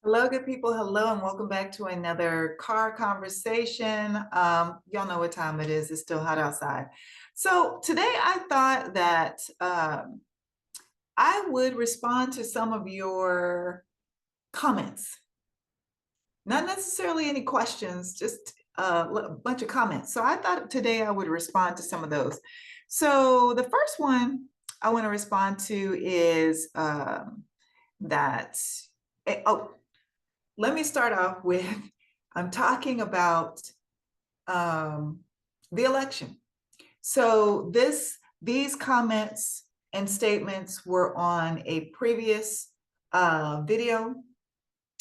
Hello, good people. Hello, and welcome back to another car conversation. Y'all know what time it is. It's still hot outside. So today I thought that I would respond to some of your comments, not necessarily any questions, just a bunch of comments. So I thought today I would respond to some of those. So the first one I want to respond to is that, oh, let me start off with I'm talking about the election. So these comments and statements were on a previous video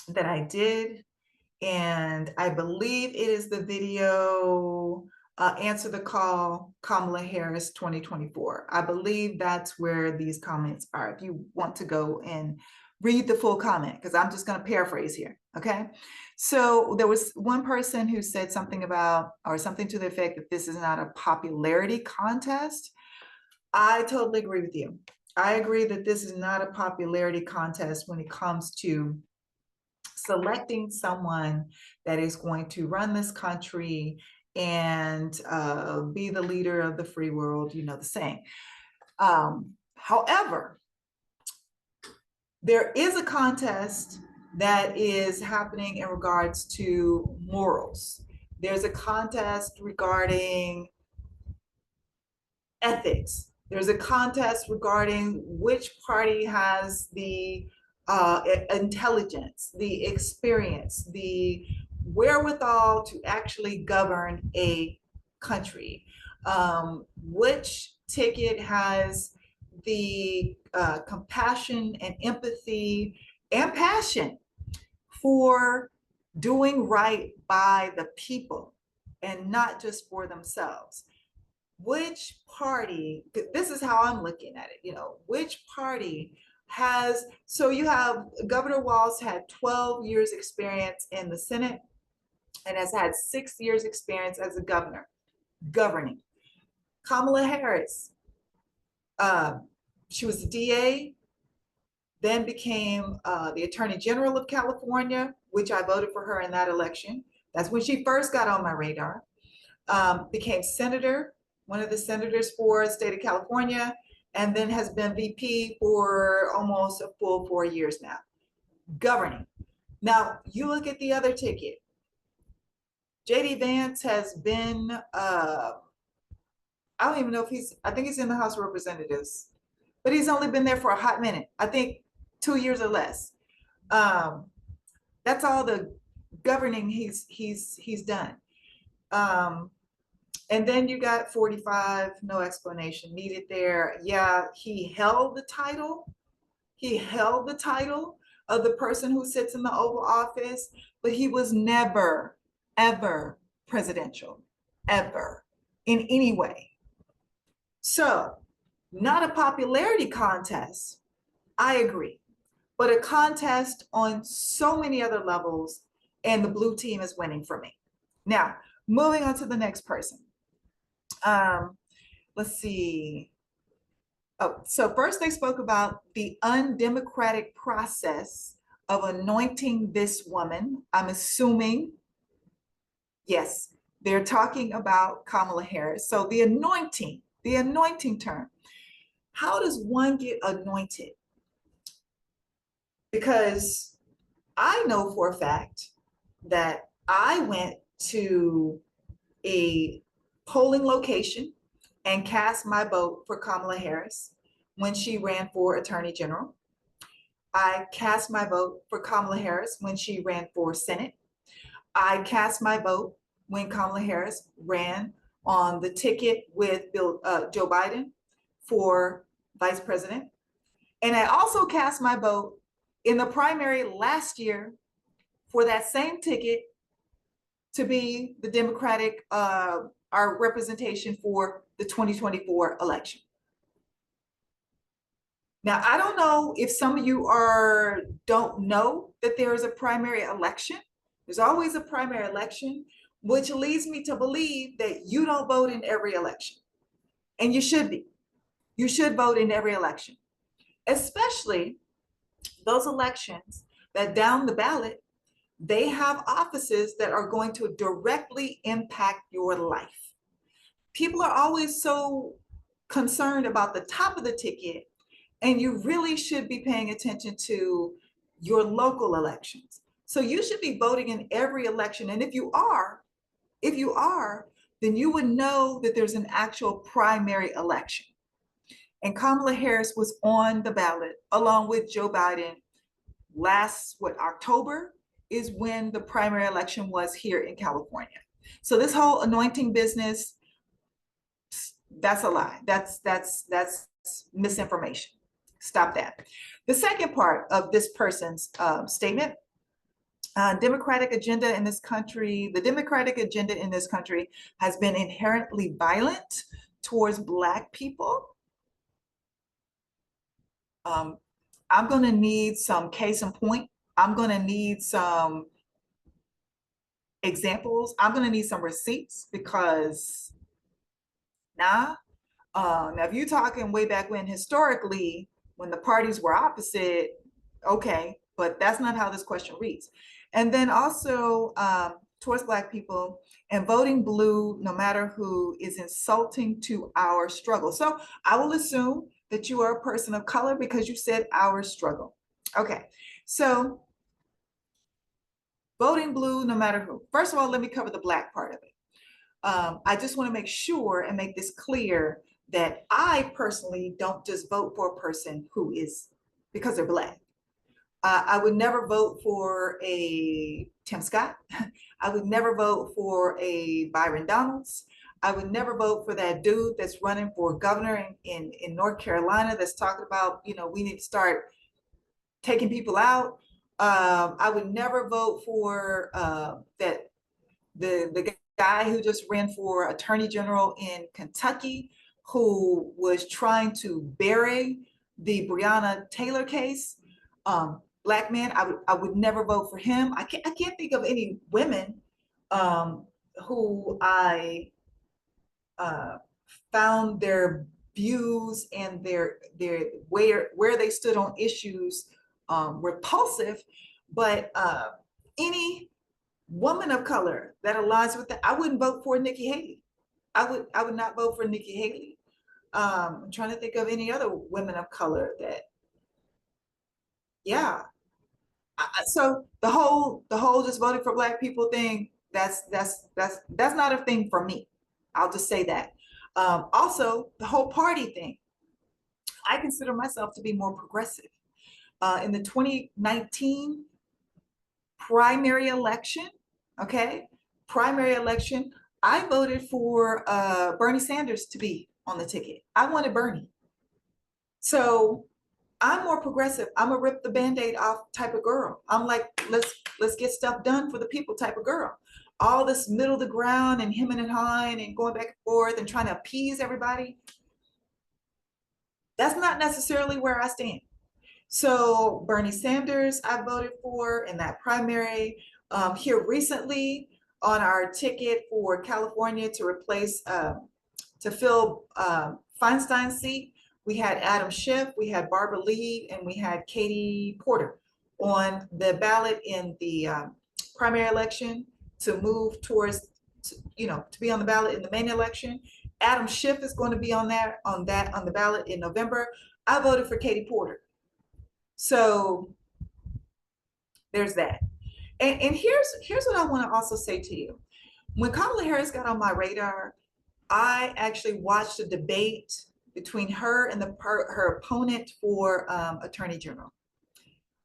that I did, and I believe it is the video Answer the Call, Kamala Harris 2024. I believe that's where these comments are. If you want to go and read the full comment, because I'm just going to paraphrase here. Okay. So there was one person who said something about, or something to the effect that this is not a popularity contest. I totally agree with you. I agree that this is not a popularity contest when it comes to selecting someone that is going to run this country and be the leader of the free world, you know the saying. However, there is a contest that is happening in regards to morals. There's a contest regarding ethics. There's a contest regarding which party has the intelligence, the experience, the wherewithal to actually govern a country. Which ticket has the compassion and empathy and passion for doing right by the people and not just for themselves. Which party, this is how I'm looking at it, which party has, so you have Governor Walz had 12 years experience in the Senate and has had 6 years experience as a governor governing. Kamala Harris, she was the DA, then became the Attorney General of California, which I voted for her in that election. That's when she first got on my radar. Became senator, one of the senators for the state of California, and then has been VP for almost a full 4 years now, governing. Now, you look at the other ticket. J.D. Vance has been, I don't even know if I think he's in the House of Representatives, but he's only been there for a hot minute. I think 2 years or less. That's all the governing he's done. And then you got 45, no explanation needed there. Yeah, he held the title. He held the title of the person who sits in the Oval Office, but he was never, ever presidential, ever, in any way. So, not a popularity contest, I agree, but a contest on so many other levels, and the blue team is winning for me. Now, moving on to the next person. Let's see. Oh, so first they spoke about the undemocratic process of anointing this woman. I'm assuming, yes, they're talking about Kamala Harris. So the anointing term. How does one get anointed? Because I know for a fact that I went to a polling location and cast my vote for Kamala Harris when she ran for Attorney General. I cast my vote for Kamala Harris when she ran for Senate. I cast my vote when Kamala Harris ran on the ticket with Joe Biden for Vice President. And I also cast my vote in the primary last year for that same ticket to be the Democratic, our representation for the 2024 election. Now, I don't know if some of you don't know that there is a primary election. There's always a primary election, which leads me to believe that you don't vote in every election. And you should be. You should vote in every election, especially those elections that down the ballot, they have offices that are going to directly impact your life. People are always so concerned about the top of the ticket, and you really should be paying attention to your local elections. So you should be voting in every election. And if you are, then you would know that there's an actual primary election. And Kamala Harris was on the ballot along with Joe Biden last, October is when the primary election was here in California. So this whole anointing business, that's a lie. That's misinformation. Stop that. The second part of this person's statement, Democratic agenda in this country, the Democratic agenda in this country has been inherently violent towards Black people. I'm going to need some case in point. I'm going to need some examples. I'm going to need some receipts because now if you're talking way back when, historically, when the parties were opposite, okay, but that's not how this question reads. And then also towards Black people, and voting blue, no matter who, is insulting to our struggle. So I will assume that you are a person of color because you said our struggle. Okay, so voting blue, no matter who. First of all, let me cover the Black part of it. I just want to make sure and make this clear that I personally don't just vote for a person who is because they're Black. I would never vote for a Tim Scott. I would never vote for a Byron Donalds. I would never vote for that dude that's running for governor in North Carolina that's talking about, we need to start taking people out. I would never vote for the guy who just ran for attorney general in Kentucky, who was trying to bury the Breonna Taylor case. Black man, I would never vote for him. I can't think of any women who I found their views and their where they stood on issues repulsive, but any woman of color that aligns with that, I wouldn't vote for Nikki Haley. I would not vote for Nikki Haley. I'm trying to think of any other women of color that, yeah. So the whole just voting for Black people thing, that's not a thing for me. I'll just say that. Also, the whole party thing, I consider myself to be more progressive. In the 2019 primary election, I voted for Bernie Sanders to be on the ticket. I wanted Bernie. So I'm more progressive. I'm a rip the Band-Aid off type of girl. I'm like, let's get stuff done for the people type of girl. All this middle of the ground and hemming and hawing and going back and forth and trying to appease everybody, that's not necessarily where I stand. So Bernie Sanders, I voted for in that primary. Here recently on our ticket for California to replace, to fill Feinstein's seat, we had Adam Schiff, we had Barbara Lee, and we had Katie Porter on the ballot in the primary election to move towards, to be on the ballot in the main election. Adam Schiff is going to be on the ballot in November. I voted for Katie Porter. So there's that. And here's what I want to also say to you. When Kamala Harris got on my radar, I actually watched a debate between her and her opponent for attorney general.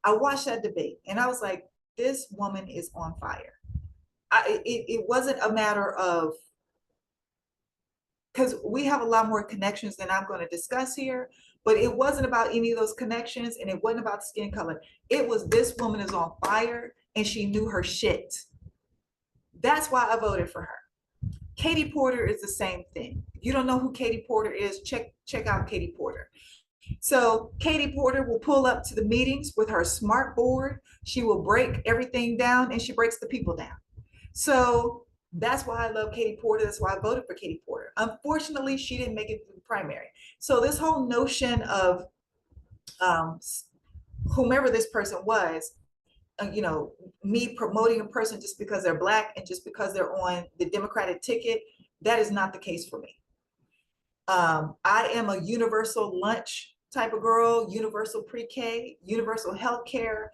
I watched that debate and I was like, this woman is on fire. It wasn't a matter of, because we have a lot more connections than I'm going to discuss here, but it wasn't about any of those connections and it wasn't about skin color. It was, this woman is on fire and she knew her shit. That's why I voted for her. Katie Porter is the same thing. If you don't know who Katie Porter is, check out Katie Porter. So Katie Porter will pull up to the meetings with her smart board. She will break everything down and she breaks the people down. So that's why I love Katie Porter. That's why I voted for Katie Porter. Unfortunately, she didn't make it to the primary. So this whole notion of whomever this person was, you know, me promoting a person just because they're Black and just because they're on the Democratic ticket. That is not the case for me. I am a universal lunch type of girl, universal pre-K, universal healthcare.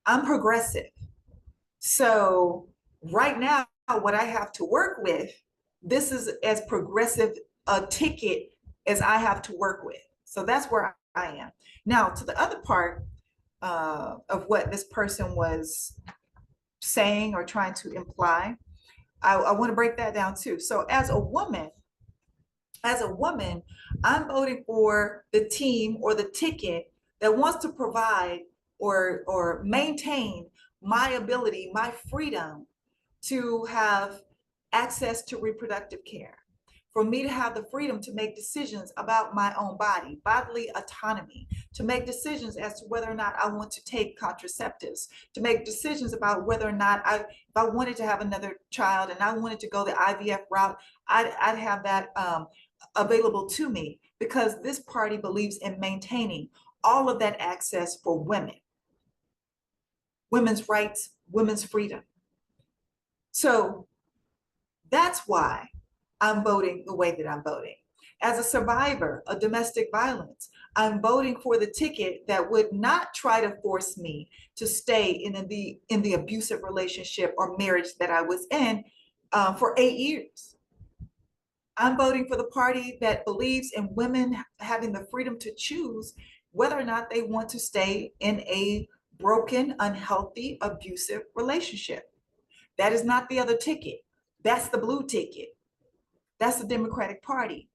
I'm progressive. So right now, what I have to work with, this is as progressive a ticket as I have to work with. So that's where I am. Now, to the other part of what this person was saying or trying to imply, I want to break that down too. So as a woman, I'm voting for the team or the ticket that wants to provide or maintain my ability, my freedom to have access to reproductive care, for me to have the freedom to make decisions about my own body, bodily autonomy, to make decisions as to whether or not I want to take contraceptives, to make decisions about whether or not if I wanted to have another child and I wanted to go the IVF route, I'd have that available to me, because this party believes in maintaining all of that access for women, women's rights, women's freedom. So that's why I'm voting the way that I'm voting. As a survivor of domestic violence, I'm voting for the ticket that would not try to force me to stay in the abusive relationship or marriage that I was in for 8 years. I'm voting for the party that believes in women having the freedom to choose whether or not they want to stay in a broken, unhealthy, abusive relationship. That is not the other ticket. That's the blue ticket. That's the Democratic Party.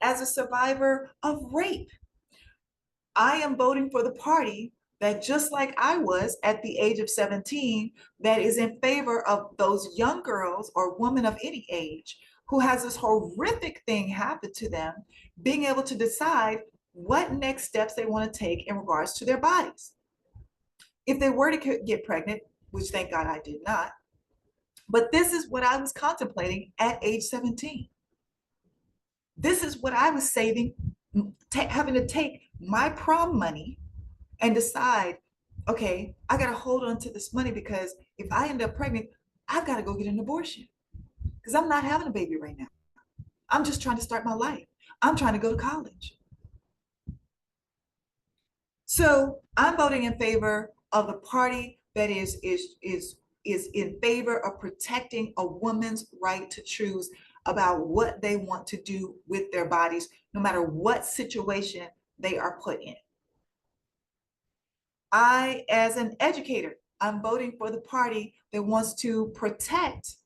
As a survivor of rape, I am voting for the party that, just like I was at the age of 17, that is in favor of those young girls or women of any age who has this horrific thing happen to them, being able to decide what next steps they want to take in regards to their bodies. If they were to get pregnant, which thank God I did not, but this is what I was contemplating at age 17. This is what I was saving, having to take my prom money and decide, okay, I got to hold on to this money, because if I end up pregnant, I've got to go get an abortion, because I'm not having a baby right now. I'm just trying to start my life. I'm trying to go to college. So I'm voting in favor of the party that is in favor of protecting a woman's right to choose about what they want to do with their bodies, no matter what situation they are put in. I, as an educator, I'm voting for the party that wants to protect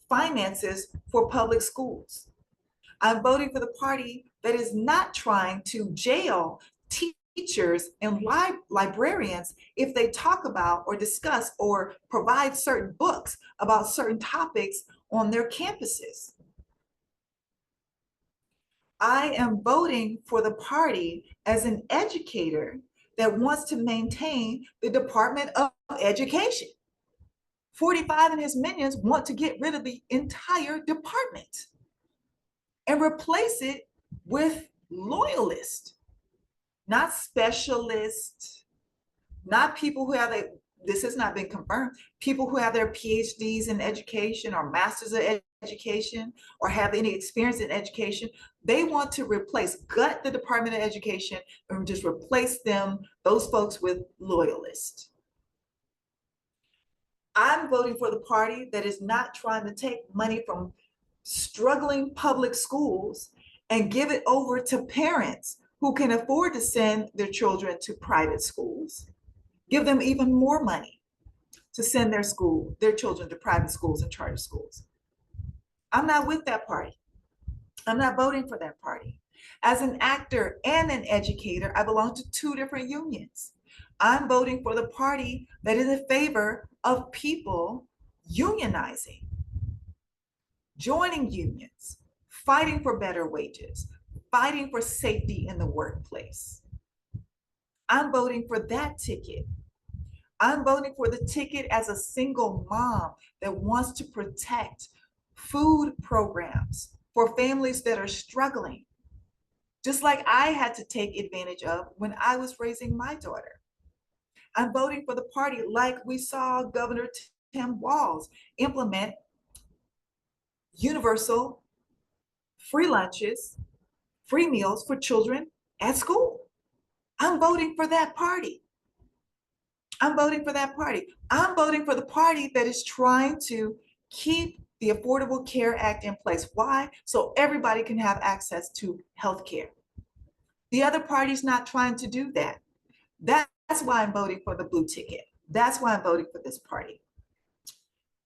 finances for public schools. I'm voting for the party that is not trying to jail teachers and librarians if they talk about or discuss or provide certain books about certain topics on their campuses. I am voting for the party as an educator that wants to maintain the Department of Education. 45 and his minions want to get rid of the entire department and replace it with loyalists, not specialists, not people who have this has not been confirmed, people who have their PhDs in education or masters of education or have any experience in education. They want to gut the Department of Education and just replace those folks with loyalists. I'm voting for the party that is not trying to take money from struggling public schools and give it over to parents who can afford to send their children to private schools, give them even more money to send their children to private schools and charter schools. I'm not with that party. I'm not voting for that party. As an actor and an educator, I belong to 2 different unions. I'm voting for the party that is in favor of people unionizing, joining unions, fighting for better wages, fighting for safety in the workplace. I'm voting for that ticket. I'm voting for the ticket as a single mom that wants to protect food programs for families that are struggling, just like I had to take advantage of when I was raising my daughter. I'm voting for the party like we saw Governor Tim Walz implement universal free lunches, free meals for children at school. I'm voting for that party. I'm voting for that party. I'm voting for the party that is trying to keep the Affordable Care Act in place. Why? So everybody can have access to health care. The other party's not trying to do that. That's why I'm voting for the blue ticket. That's why I'm voting for this party.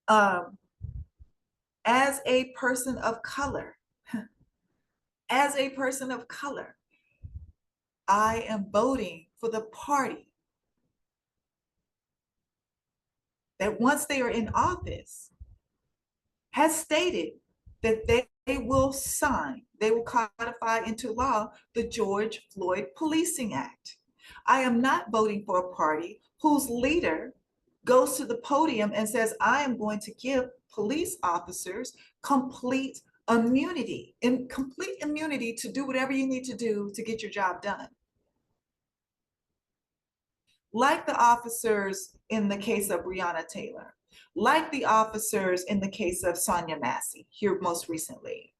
As a person of color, as a person of color, I am voting for the party that once they are in office has stated that they will sign, they will codify into law the George Floyd Policing Act. I am not voting for a party whose leader goes to the podium and says, I am going to give police officers complete immunity to do whatever you need to do to get your job done. Like the officers in the case of Breonna Taylor, like the officers in the case of Sonia Massey, here most recently,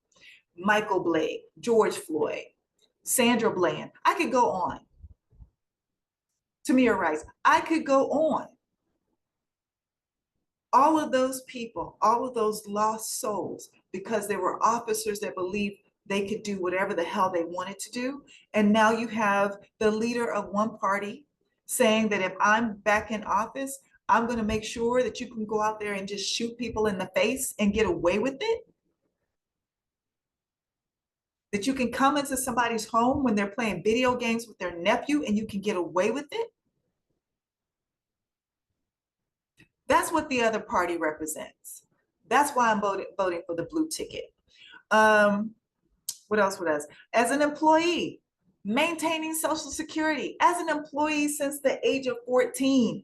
Michael Blake, George Floyd, Sandra Bland. I could go on. Tamir Rice. I could go on. All of those people, all of those lost souls, because there were officers that believed they could do whatever the hell they wanted to do. And now you have the leader of one party saying that if I'm back in office, I'm going to make sure that you can go out there and just shoot people in the face and get away with it. That you can come into somebody's home when they're playing video games with their nephew and you can get away with it. That's what the other party represents. That's why I'm voting for the blue ticket. What else? As an employee, maintaining Social Security. As an employee since the age of 14.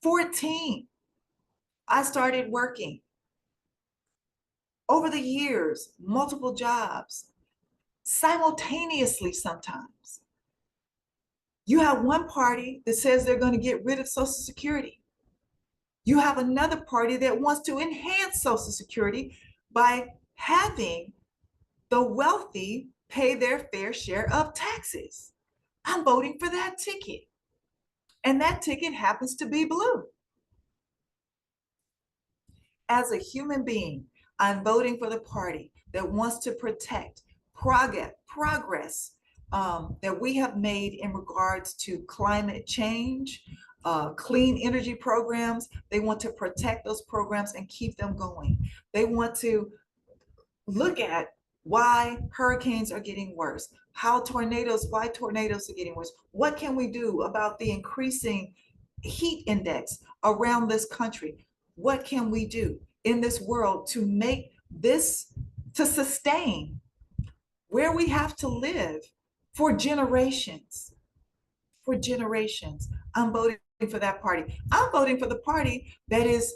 14, I started working. Over the years, multiple jobs, simultaneously sometimes. You have one party that says they're going to get rid of Social Security. You have another party that wants to enhance Social Security by having the wealthy pay their fair share of taxes. I'm voting for that ticket. And that ticket happens to be blue. As a human being, I'm voting for the party that wants to protect progress that we have made in regards to climate change, clean energy programs. They want to protect those programs and keep them going. They want to look at why hurricanes are getting worse, why tornadoes are getting worse. What can we do about the increasing heat index around this country? What can we do in this world to make this, to sustain where we have to live for generations? For generations. I'm voting for that party. I'm voting for the party that is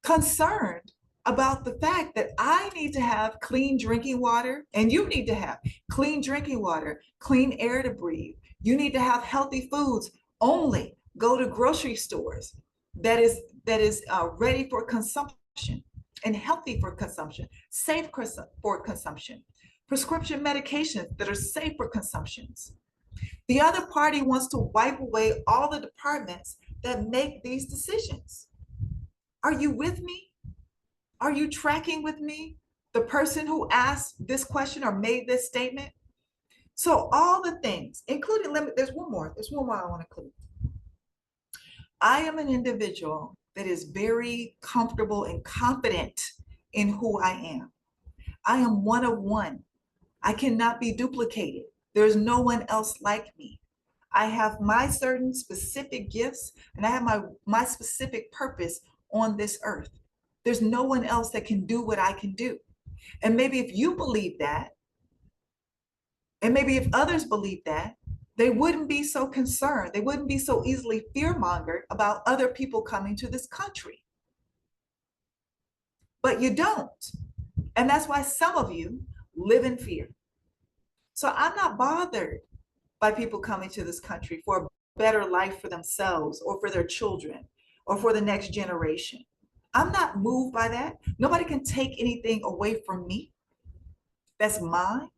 concerned about the fact that I need to have clean drinking water, and you need to have clean drinking water, clean air to breathe. You need to have healthy foods. Only go to grocery stores that is ready for consumption and healthy for consumption, safe for consumption, prescription medications that are safe for consumptions. The other party wants to wipe away all the departments that make these decisions. Are you with me? Are you tracking with me? The person who asked this question or made this statement? So all the things, including, there's one more I want to include. I am an individual that is very comfortable and confident in who I am. I am one of one. I cannot be duplicated. There's no one else like me. I have my certain specific gifts and I have my specific purpose on this earth. There's no one else that can do what I can do. And maybe if you believe that, and maybe if others believe that, they wouldn't be so concerned. They wouldn't be so easily fear-mongered about other people coming to this country. But you don't. And that's why some of you live in fear. So I'm not bothered by people coming to this country for better life for themselves or for their children or for the next generation. I'm not moved by that. Nobody can take anything away from me. That's mine.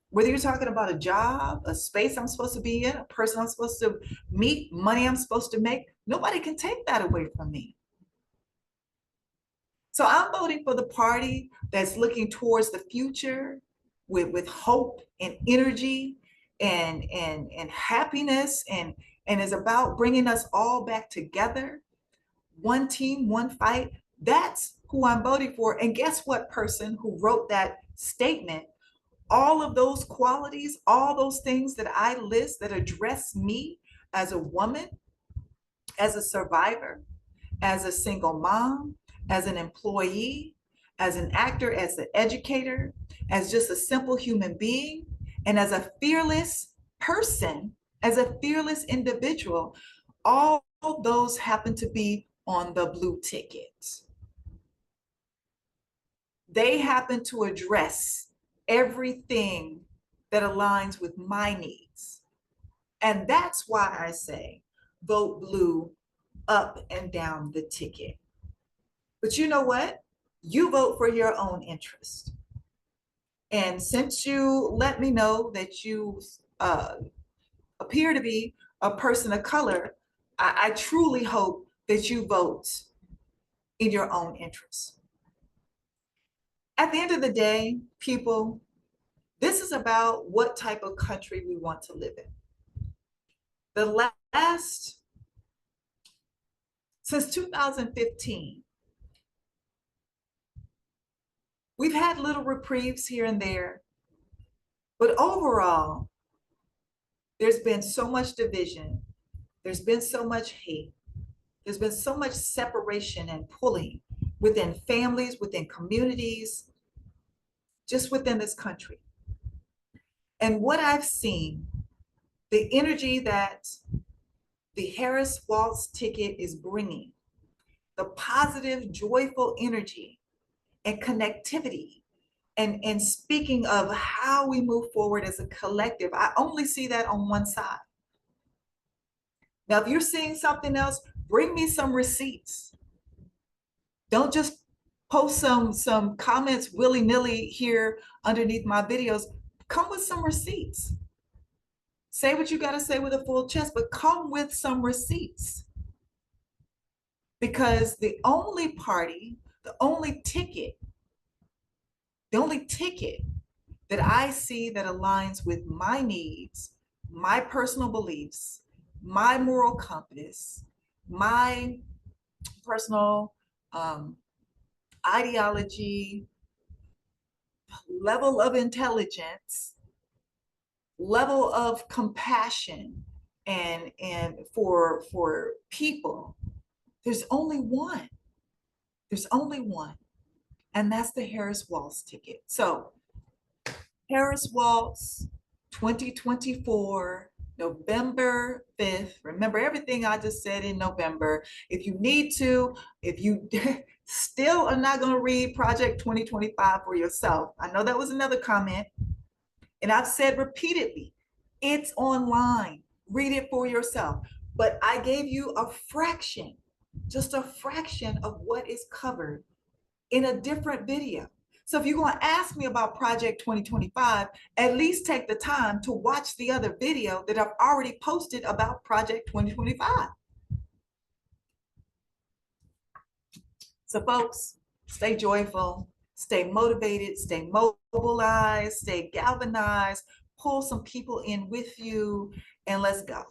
Whether you're talking about a job, a space I'm supposed to be in, a person I'm supposed to meet, money I'm supposed to make, nobody can take that away from me. So I'm voting for the party that's looking towards the future with hope and energy and happiness and is about bringing us all back together. One team, one fight. That's who I'm voting for. And guess what, person who wrote that statement? All of those qualities, all those things that I list that address me as a woman, as a survivor, as a single mom, as an employee, as an actor, as an educator, as just a simple human being, and as a fearless person, as a fearless individual, all those happen to be on the blue ticket. They happen to address everything that aligns with my needs. And that's why I say vote blue up and down the ticket. But you know what? You vote for your own interest. And since you let me know that you appear to be a person of color, I truly hope that you vote in your own interest. At the end of the day, people, this is about what type of country we want to live in. The last, since 2015, we've had little reprieves here and there, but overall, there's been so much division. There's been so much hate. There's been so much separation and pulling within families, within communities, just within this country. And what I've seen, the energy that the Harris Waltz ticket is bringing, the positive, joyful energy and connectivity, and speaking of how we move forward as a collective, I only see that on one side. Now, if you're seeing something else, bring me some receipts. Don't just post some comments willy-nilly here underneath my videos. Come with some receipts. Say what you got to say with a full chest, but come with some receipts. Because the only party, the only ticket that I see that aligns with my needs, my personal beliefs, my moral compass, my personal ideology, level of intelligence, level of compassion, and for people, there's only one. There's only one, and that's the Harris Waltz ticket. So Harris Waltz 2024, November 5th. Remember everything I just said in November. If you need to, if you still are not going to read Project 2025 for yourself, I know that was another comment. And I've said repeatedly, it's online. Read it for yourself. But I gave you a fraction, just a fraction of what is covered in a different video. So if you're going to ask me about Project 2025, at least take the time to watch the other video that I've already posted about Project 2025. So folks, stay joyful, stay motivated, stay mobilized, stay galvanized, pull some people in with you, and let's go.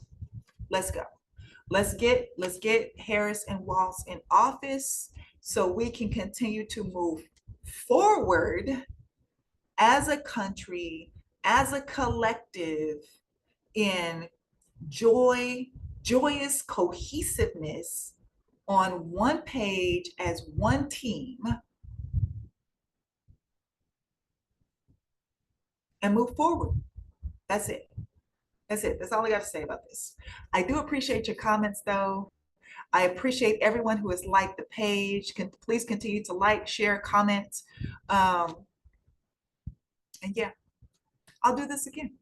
Let's go. Let's get Harris and Waltz in office so we can continue to move forward as a country, as a collective, in joyous cohesiveness on one page as one team, and move forward. That's it. That's it. That's all I got to say about this. I do appreciate your comments, though. I appreciate everyone who has liked the page. Please continue to like, share, comment. And yeah, I'll do this again.